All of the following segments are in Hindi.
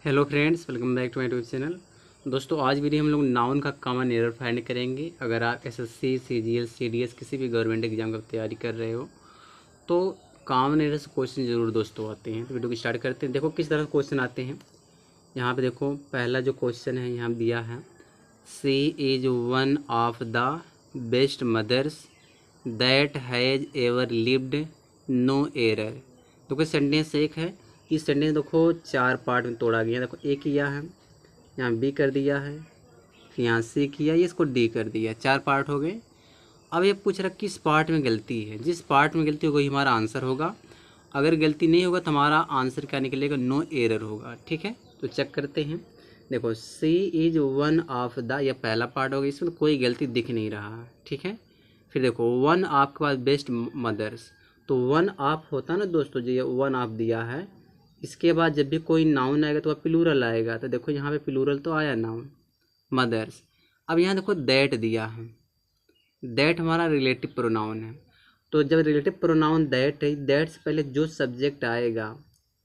Hello friends, welcome back to my YouTube channel. दोस्तों, आज वीडियो हम लोग नाउन का कॉमन एरर फाइंड करेंगे। अगर आप एसएससी, सीजीएल, सीडीएस किसी भी गवर्नमेंट एग्जाम की तैयारी कर रहे हो तो कॉमन एरर से क्वेश्चन जरूर दोस्तों आते हैं। तो वीडियो को स्टार्ट करते हैं। देखो किस तरह से क्वेश्चन आते हैं। यहाँ पे देखो पहला जो क्वेश्चन है यहाँ दिया है, she is one of the best mothers that has ever lived, no error. देखो सेंटेंस एक है। इस सेंटेंस देखो चार पार्ट में तोड़ा गया। देखो ए किया है, यहाँ बी कर दिया है, फिर यहाँ सी किया, ये इसको डी कर दिया। चार पार्ट हो गए। अब ये पूछ रहा किस पार्ट में गलती है। जिस पार्ट में गलती होगी वही हमारा आंसर होगा। अगर गलती नहीं होगा तो हमारा आंसर क्या निकलेगा, नो एरर होगा। ठीक है, तो चेक करते हैं। देखो सी इज वन ऑफ द, यह पहला पार्ट होगा, इसमें कोई गलती दिख नहीं रहा। ठीक है, फिर देखो वन आपके पास बेस्ट मदर्स, तो वन आप होता है ना दोस्तों, जो ये वन आप दिया है, इसके बाद जब भी कोई नाउन आएगा तो वह प्लूरल आएगा। तो देखो यहाँ पे प्लूरल तो आया नाउन मदर्स। अब यहाँ देखो दैट दिया है, दैट हमारा रिलेटिव प्रोनाउन है। तो जब रिलेटिव प्रोनाउन दैट है, दैट से पहले जो सब्जेक्ट आएगा,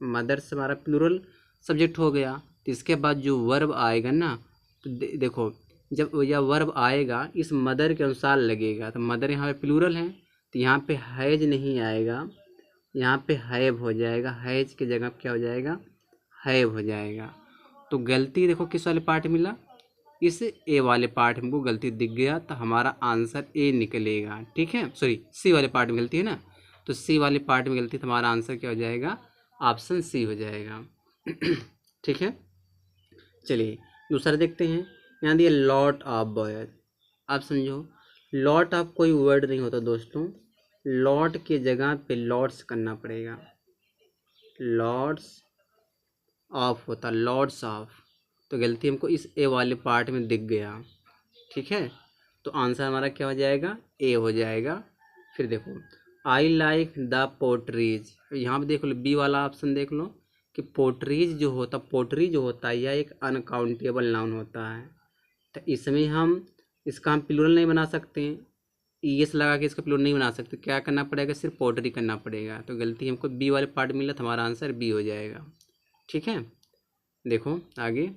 मदर्स हमारा प्लूरल सब्जेक्ट हो गया, तो इसके बाद जो वर्ब आएगा ना, तो देखो जब यह वर्ब आएगा इस मदर के अनुसार लगेगा। तो मदर यहाँ पे प्लूरल है, तो यहाँ पे हैज नहीं आएगा, यहाँ पे हैव हो जाएगा। हैज की जगह क्या हो जाएगा, हैव हो जाएगा। तो गलती देखो किस वाले पार्ट मिला, इस ए वाले पार्ट हमको गलती दिख गया, तो हमारा आंसर ए निकलेगा। ठीक है, सॉरी सी वाले पार्ट में गलती है ना, तो सी वाले पार्ट में गलती, तो हमारा आंसर क्या हो जाएगा, ऑप्शन सी हो जाएगा। ठीक है, चलिए दूसरा देखते हैं। यहाँ दिया लॉट ऑफ बॉयज। आप समझो लॉट ऑफ कोई वर्ड नहीं होता दोस्तों, लॉट की जगह पे लॉट्स करना पड़ेगा। लॉट्स ऑफ होता, लॉट्स ऑफ, तो गलती हमको इस ए वाले पार्ट में दिख गया। ठीक है, तो आंसर हमारा क्या हो जाएगा, ए हो जाएगा। फिर देखो आई लाइक द पोट्रीज, यहाँ पे देख लो बी वाला ऑप्शन देख लो कि पोट्रीज जो होता, पोट्री जो होता है यह एक अनकाउंटेबल नाउन होता है। तो इसमें इसका हम प्लूरल नहीं बना सकते हैं, ईएस लगा के इसका प्लूरल नहीं बना सकते। क्या करना पड़ेगा, सिर्फ पोट्री करना पड़ेगा। तो गलती हमको बी वाले पार्ट मिला, तो हमारा आंसर बी हो जाएगा। ठीक है, देखो आगे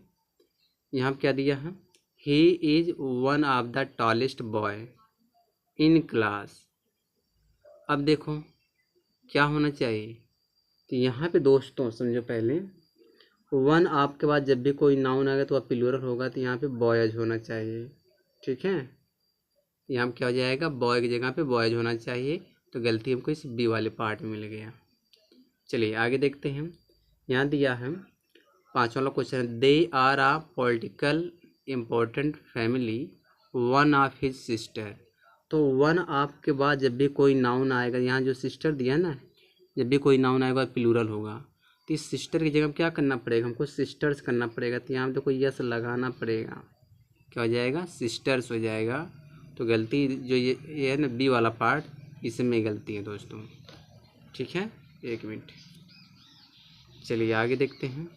यहाँ पे क्या दिया है, he is one of the tallest boy in class. अब देखो क्या होना चाहिए, तो यहाँ पे दोस्तों समझो पहले, वन आपके बाद जब भी कोई नाउन आएगा तो वह प्लूरल होगा, तो यहाँ पे बॉयज होना चाहिए। ठीक है, यहाँ पे क्या हो जाएगा, बॉय की जगह पे बॉयज होना चाहिए। तो गलती हमको इस बी वाले पार्ट में मिल गया। चलिए आगे देखते हैं। यहाँ दिया है पाँच वाला question, they are a political important family one of his sister. तो वन ऑफ के बाद जब भी कोई नाउन आएगा, यहाँ जो सिस्टर दिया ना, जब भी कोई नाउन आएगा प्लूरल होगा, तो इस सिस्टर की जगह क्या करना पड़ेगा, हमको सिस्टर्स करना पड़ेगा। तो यहाँ पे देखो यस लगाना पड़ेगा, क्या हो जाएगा, सिस्टर्स हो जाएगा। तो गलती जो ये है ना बी वाला पार्ट, इसमें गलती है दोस्तों। ठीक है, एक मिनट, चलिए आगे देखते हैं।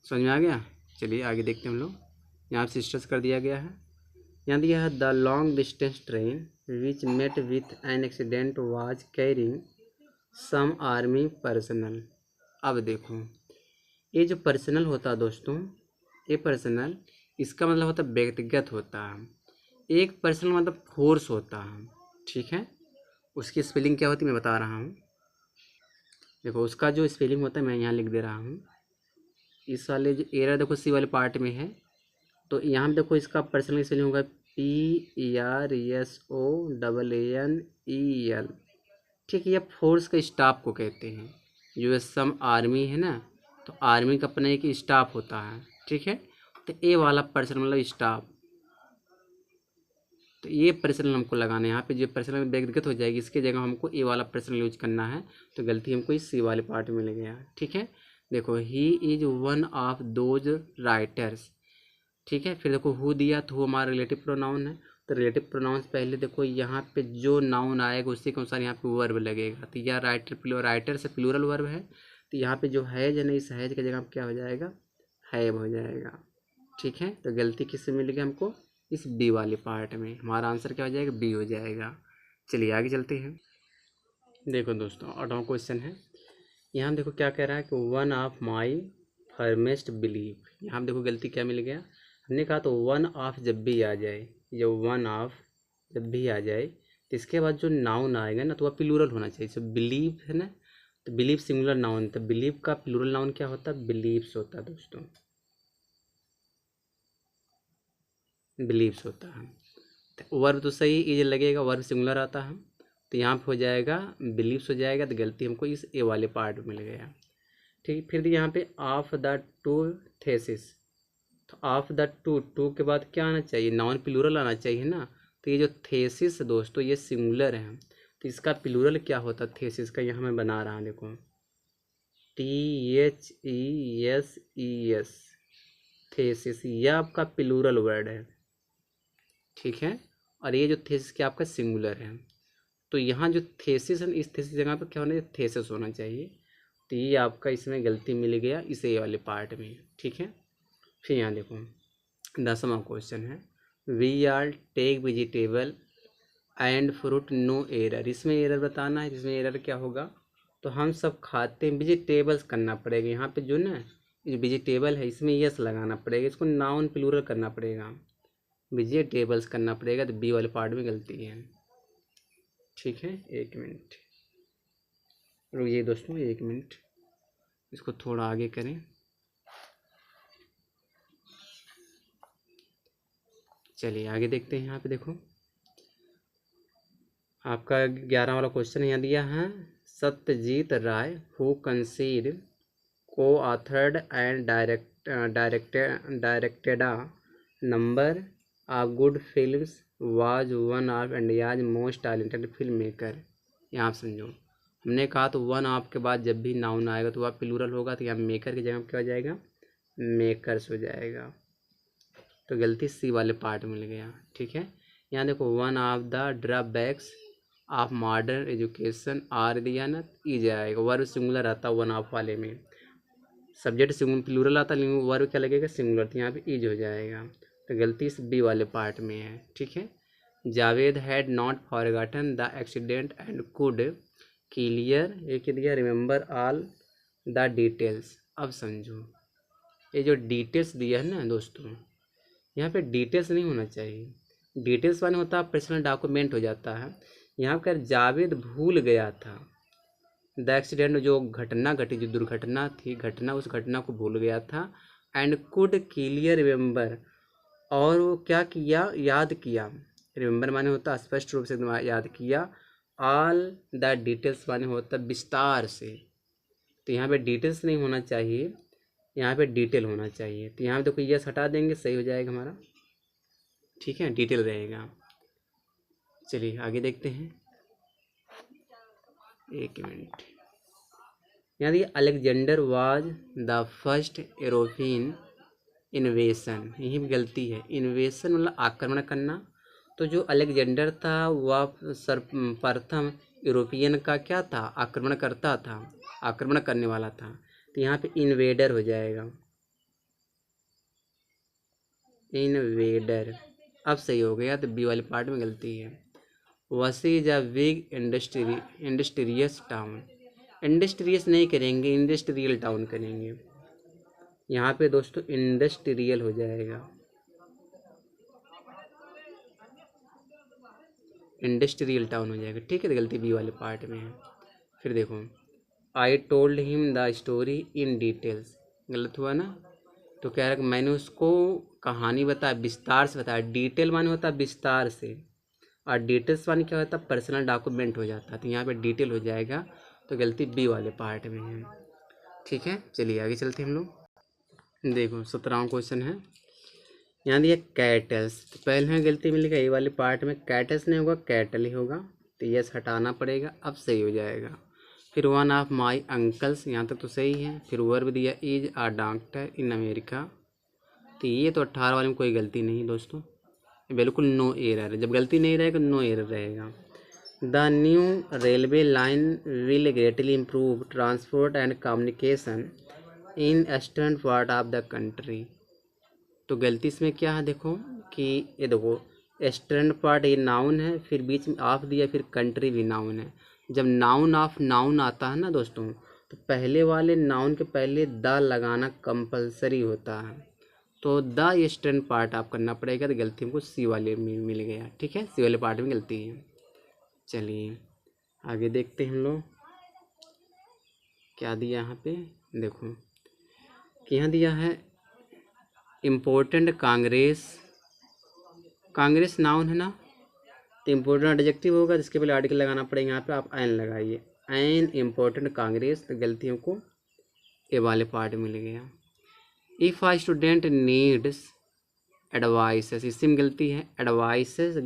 समझ में आ गया, चलिए आगे देखते हैं हम लोग। यहाँ सिस्टर्स कर दिया गया है। यहाँ दिया है the long distance train which met with an accident was carrying some army personnel. अब देखो ये जो पर्सनल होता है दोस्तों, ये पर्सनल इसका मतलब होता है व्यक्तिगत होता है। एक पर्सनल मतलब फोर्स होता है। ठीक है, उसकी स्पेलिंग क्या होती है मैं बता रहा हूँ। देखो उसका जो स्पेलिंग होता है मैं यहाँ लिख दे रहा हूँ। इस वाले जो एरर देखो सी वाले पार्ट में है, तो यहाँ पे देखो इसका पर्सनल स्पेलिंग होगा PERSONNEL। ठीक है, यह फोर्स का स्टाफ को कहते हैं। जो सम आर्मी है ना, तो आर्मी का अपना एक स्टाफ होता है। ठीक है, तो ए वाला पर्सन मतलब स्टाफ, तो ये पर्सनल हमको लगाना है। यहाँ पे जो पर्सनल व्यक्तिगत हो जाएगी, इसके जगह हमको ए वाला पर्सनल यूज करना है। तो गलती हमको इस सी वाले पार्ट में मिल गया। ठीक है, देखो he is one of those writers. ठीक है, फिर देखो हु दिया, तो हु हमारा रिलेटिव प्रोनाउन है। तो रिलेटिव प्रोनाउन पहले देखो यहाँ पे जो नाउन आएगा उसी के अनुसार यहाँ पे वर्ब लगेगा। तो यह राइटर से प्लूरल वर्ब है, तो यहाँ पे जो हैज है ना, इस हैज की जगह क्या हो जाएगा, हैव हो जाएगा। ठीक है, तो गलती किससे मिल गया हमको, इस बी वाले पार्ट में। हमारा आंसर क्या हो जाएगा, बी हो जाएगा। चलिए आगे चलते हैं। देखो दोस्तों 8वां क्वेश्चन है, यहाँ देखो क्या कह रहा है कि वन ऑफ माई फर्मेस्ट बिलीव। यहाँ देखो गलती क्या मिल गया, हमने कहा तो वन ऑफ जब भी आ जाए, या वन ऑफ जब भी आ जाए तो इसके बाद जो नाउन आएगा ना तो वह प्लूरल होना चाहिए। जैसे बिलीव है ना, तो बिलीव सिंगुलर नाउन, तो बिलीव का प्लूरल नाउन क्या होता है, बिलीव्स होता है दोस्तों, बिलीव्स होता है। तो वर्ब तो सही इज लगेगा, वर्ब सिंगुलर आता है, तो यहाँ पे हो जाएगा बिलीव्स हो जाएगा। तो गलती हमको इस ए वाले पार्ट में मिल गया। ठीक, फिर यहाँ पे ऑफ द टू थेसिस, तो ऑफ द टू के बाद क्या आना चाहिए, नाउन प्लूरल आना चाहिए ना। तो ये जो थेसिस दोस्तों ये सिंगुलर है, तो इसका प्लूरल क्या होता है थेसिस का, यहाँ मैं बना रहा हूँ देखो, THESES, थेसिस, यह आपका प्लूरल वर्ड है, ठीक है। और ये जो थेसिस क्या आपका सिंगुलर है, तो यहाँ जो थेसिस है इस थेसिस जगह पर क्या होना चाहिए, थेसिस होना चाहिए। तो ये आपका इसमें गलती मिल गया इस ए वाले पार्ट में, ठीक है। फिर यहाँ देखो 10वां क्वेश्चन है, we are take vegetable and fruit no error. इसमें एरर बताना है, इसमें एरर क्या होगा, तो हम सब खाते हैं, वेजिटेबल्स करना पड़ेगा यहाँ पे जो ना ये वेजिटेबल है इसमें यस लगाना पड़ेगा, इसको नाउन प्लूरल करना पड़ेगा, वेजिटेबल्स करना पड़ेगा। तो बी वाले पार्ट में गलती है, ठीक है। 1 मिनट रुकिए दोस्तों, 1 मिनट, इसको थोड़ा आगे करें। चलिए आगे देखते हैं। यहाँ पे देखो आपका 11वां वाला क्वेश्चन यहाँ दिया है, सत्यजीत राय हु कंसीड को authored and directed number of good films was one of India's most talented film maker. यहाँ आप समझो, हमने कहा तो वन ऑफ के बाद जब भी नाउन आएगा तो वह प्लूरल होगा, तो यहाँ मेकर की जगह क्या हो जाएगा, मेकर्स हो जाएगा। तो गलती सी वाले पार्ट मिल गया, ठीक है। यहाँ देखो one of the drawbacks of modern education are दिया ना, ई जाएगा, वर्ब सिंगुलर आता है वन ऑफ वाले में, सब्जेक्ट सिंगुलर प्लूरल आता है लेकिन वर्ब क्या लगेगा, सिंगुलर, तो यहाँ पे ईज हो जाएगा। तो गलती इस बी वाले पार्ट में है, ठीक है। Javed had not forgotten the accident and could clear, एक दिया रिमेंबर ऑल द डिटेल्स। अब समझो ये जो डिटेल्स दिया है ना दोस्तों, यहाँ पे डिटेल्स नहीं होना चाहिए, डिटेल्स वाले होता है पर्सनल डॉक्यूमेंट हो जाता है। यहाँ पर जावेद भूल गया था, द एक्सीडेंट जो घटना घटी, जो दुर्घटना थी घटना, उस घटना को भूल गया था। एंड कुड क्लियर रिमेंबर, और वो क्या किया, याद किया, रिमेंबर माने होता स्पष्ट रूप से याद किया, ऑल द डिटेल्स माने होता विस्तार से। तो यहाँ पे डिटेल्स नहीं होना चाहिए, यहाँ पे डिटेल होना चाहिए। तो यहाँ पे देखो यस हटा देंगे, सही हो जाएगा हमारा, ठीक है, डिटेल रहेगा। चलिए आगे देखते हैं। 1 मिनट, यहाँ देखिए Alexander was the first European इन्वेशन, यही भी गलती है, इन्वेशन मतलब आक्रमण करना। तो जो अलेक्जेंडर था वह प्रथम यूरोपियन का क्या था, आक्रमण करता था, आक्रमण करने वाला था। तो यहाँ पे इन्वेडर हो जाएगा, इन्वेडर। अब सही हो गया, तो बी वाले पार्ट में गलती है। वसी is a big industrious town, industrious नहीं करेंगे, इंडस्ट्रियल टाउन करेंगे। यहाँ पे दोस्तों इंडस्ट्रियल हो जाएगा, इंडस्ट्रियल टाउन हो जाएगा, ठीक है। तो गलती बी वाले पार्ट में है। फिर देखो I told him the story in details, गलत हुआ ना। तो कह रहा कि मैंने उसको कहानी बताया, विस्तार से बताया, डिटेल माने होता है विस्तार से, और डिटेल्स माने क्या होता है, पर्सनल डॉक्यूमेंट हो जाता है। तो यहाँ पे डिटेल हो जाएगा, तो गलती बी वाले पार्ट में है, ठीक है। चलिए आगे चलते हैं हम लोग। देखो 17वां क्वेश्चन है, यहाँ दिया कैटल्स, तो पहले में गलती मिलेगा ए वाले पार्ट में, कैटल्स नहीं होगा कैटल ही होगा, तो यस हटाना पड़ेगा, अब सही हो जाएगा। फिर वन ऑफ माई अंकल्स, यहाँ तक तो सही है। फिर वर्ब दिया is a doctor in America, तो ये तो 18 वाले में कोई गलती नहीं दोस्तों, बिल्कुल नो एरर है, जब गलती नहीं रहेगा नो एरर रहेगा। The new railway line will greatly improve transport and communication in eastern part of the country. तो गलती इसमें क्या है देखो कि ये देखो ईस्टर्न पार्ट ये नाउन है, फिर बीच में ऑफ दिया, फिर कंट्री भी नाउन है। जब नाउन ऑफ नाउन आता है ना दोस्तों, तो पहले वाले नाउन के पहले द लगाना कंपलसरी होता है, तो द ये स्टैंड पार्ट आप करना पड़ेगा। तो गलती हमको सी वाले में मिल गया, ठीक है, सी वाले पार्ट में गलती है। चलिए आगे देखते हैं हम लोग क्या दिया यहाँ पे। देखो कि यहाँ दिया है इम्पोर्टेंट कांग्रेस, कांग्रेस नाउन है ना, तो इम्पोर्टेंट एडजेक्टिव होगा, जिसके पहले आर्टिकल लगाना पड़ेगा। यहाँ पे आप एन लगाइए, एन इम्पोर्टेंट कांग्रेस, तो गलती हमको ए वाले पार्ट में मिल गया। If a student needs advices, इसमें गलती है, एडवाइसेस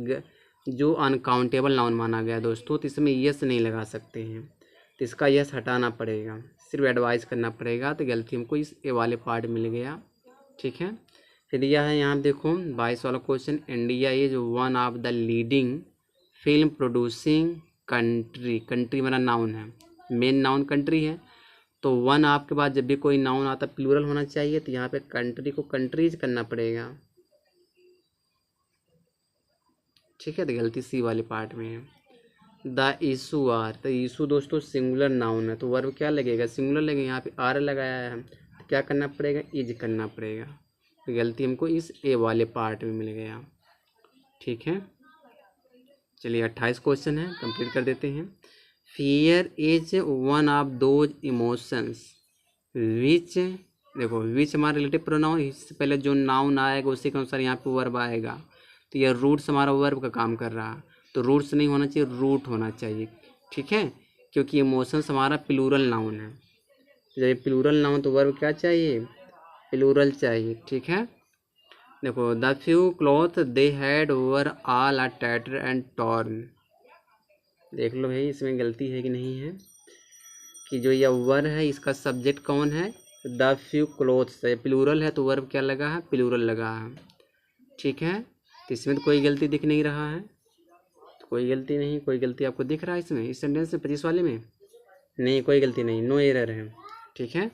जो अनकाउंटेबल नाउन माना गया दोस्तों, तो इसमें यस नहीं लगा सकते हैं, तो इसका यस हटाना पड़ेगा, सिर्फ एडवाइस करना पड़ेगा। तो गलती हमको इस ए वाले पार्ट मिल गया, ठीक है। फिर दिया है यहाँ देखो 22 वाला question, India is one of the leading film producing country, country मेरा नाउन है, मेन नाउन कंट्री है, तो वन आपके बाद जब भी कोई नाउन आता प्लूरल होना चाहिए, तो यहाँ पे कंट्री को कंट्रीज करना पड़ेगा, ठीक है। तो गलती सी वाले पार्ट में है। द इशू आर, तो इशू दोस्तों सिंगुलर नाउन है, तो वर्ब क्या लगेगा, सिंगुलर लगेगा, यहाँ पे आर लगाया है, तो क्या करना पड़ेगा, इज करना पड़ेगा। तो गलती हमको इस ए वाले पार्ट में मिल गया, ठीक है। चलिए 28 क्वेश्चन है, कंप्लीट कर देते हैं। Fear is one of those emotions विच, देखो विच हमारा रिलेटिव प्रोनाउन, इससे पहले जो नाउन आएगा उसी के अनुसार यहाँ पे वर्ब आएगा, तो यह रूट्स हमारा वर्ब का काम कर रहा है, तो रूट्स नहीं होना चाहिए, रूट होना चाहिए, ठीक है, क्योंकि इमोशंस हमारा प्लूरल नाउन है, जब प्लूरल नाउन तो वर्ब क्या चाहिए, प्लूरल चाहिए, ठीक है। देखो the few cloth they had were all are tatter and torn, देख लो भाई इसमें गलती है कि नहीं है, कि जो यह वर है इसका सब्जेक्ट कौन है, द फ्यू क्लोथ्स है, प्लूरल है तो वर्ब क्या लगा है, प्लूरल लगा है, ठीक है। तो इसमें तो कोई गलती दिख नहीं रहा है, तो कोई गलती नहीं, कोई गलती आपको दिख रहा है इसमें, इस सेंटेंस में 25 वाले में नहीं, कोई गलती नहीं, नो एरर है, ठीक है।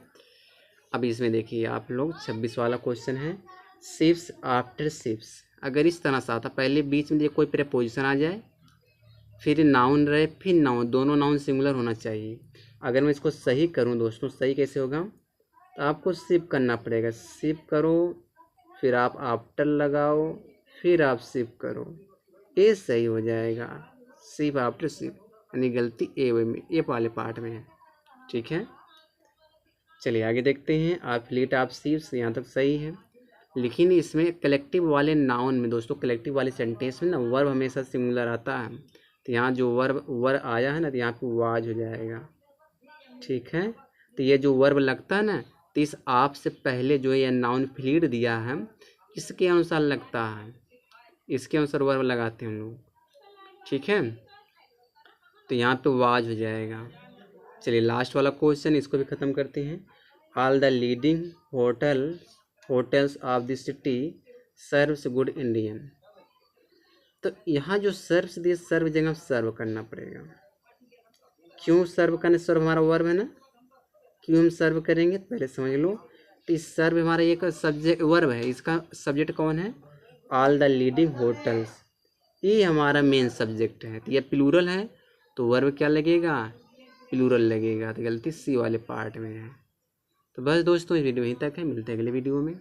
अब इसमें देखिए आप लोग 26 वाला क्वेश्चन है, शिप्स आफ्टर शिप्स, अगर इस तरह से आता पहले बीच में कोई प्रीपोजिशन आ जाए, फिर नाउन रहे, फिर नाउन, दोनों नाउन सिंगुलर होना चाहिए। अगर मैं इसको सही करूं दोस्तों, सही कैसे होगा, तो आपको शिप करना पड़ेगा, शिप करो, फिर आप आफ्टर लगाओ, फिर आप शिप करो, ये सही हो जाएगा, शिप आफ्टर शिप, यानी गलती ए में, ए वाले पार्ट में है, ठीक है। चलिए आगे देखते हैं, आप फ्लीट आप शिप्स, यहाँ तक सही है, लेकिन इसमें कलेक्टिव वाले नाउन में दोस्तों, कलेक्टिव वाले सेंटेंस में ना वर्ब हमेशा सिंगुलर आता है, तो यहाँ जो वर्ब आया है ना, तो यहाँ पे वाज हो जाएगा, ठीक है। तो ये जो वर्ब लगता है ना, तो इस आप से पहले जो ये नाउन फ्लीट दिया है इसके अनुसार लगता है, इसके अनुसार वर्ब लगाते हैं हम लोग, ठीक है। तो यहाँ पे वाज हो जाएगा। चलिए लास्ट वाला क्वेश्चन, इसको भी ख़त्म करते हैं। All the leading hotels of the city serves good Indian, तो यहाँ जो सर्व्स दिए, सर्व जगह सर्व करना पड़ेगा, क्यों सर्व करने, सर्व हमारा वर्ब है ना, क्यों हम सर्व करेंगे पहले समझ लो। तो इस सर्व हमारा एक सब्जेक्ट वर्ब है, इसका सब्जेक्ट कौन है, ऑल द लीडिंग होटल्स, ये हमारा मेन सब्जेक्ट है, तो ये प्लूरल है तो वर्ब क्या लगेगा, प्लूरल लगेगा, तो गलती सी वाले पार्ट में है। तो बस दोस्तों इस वीडियो यहीं तक है, मिलते हैं अगले वीडियो में।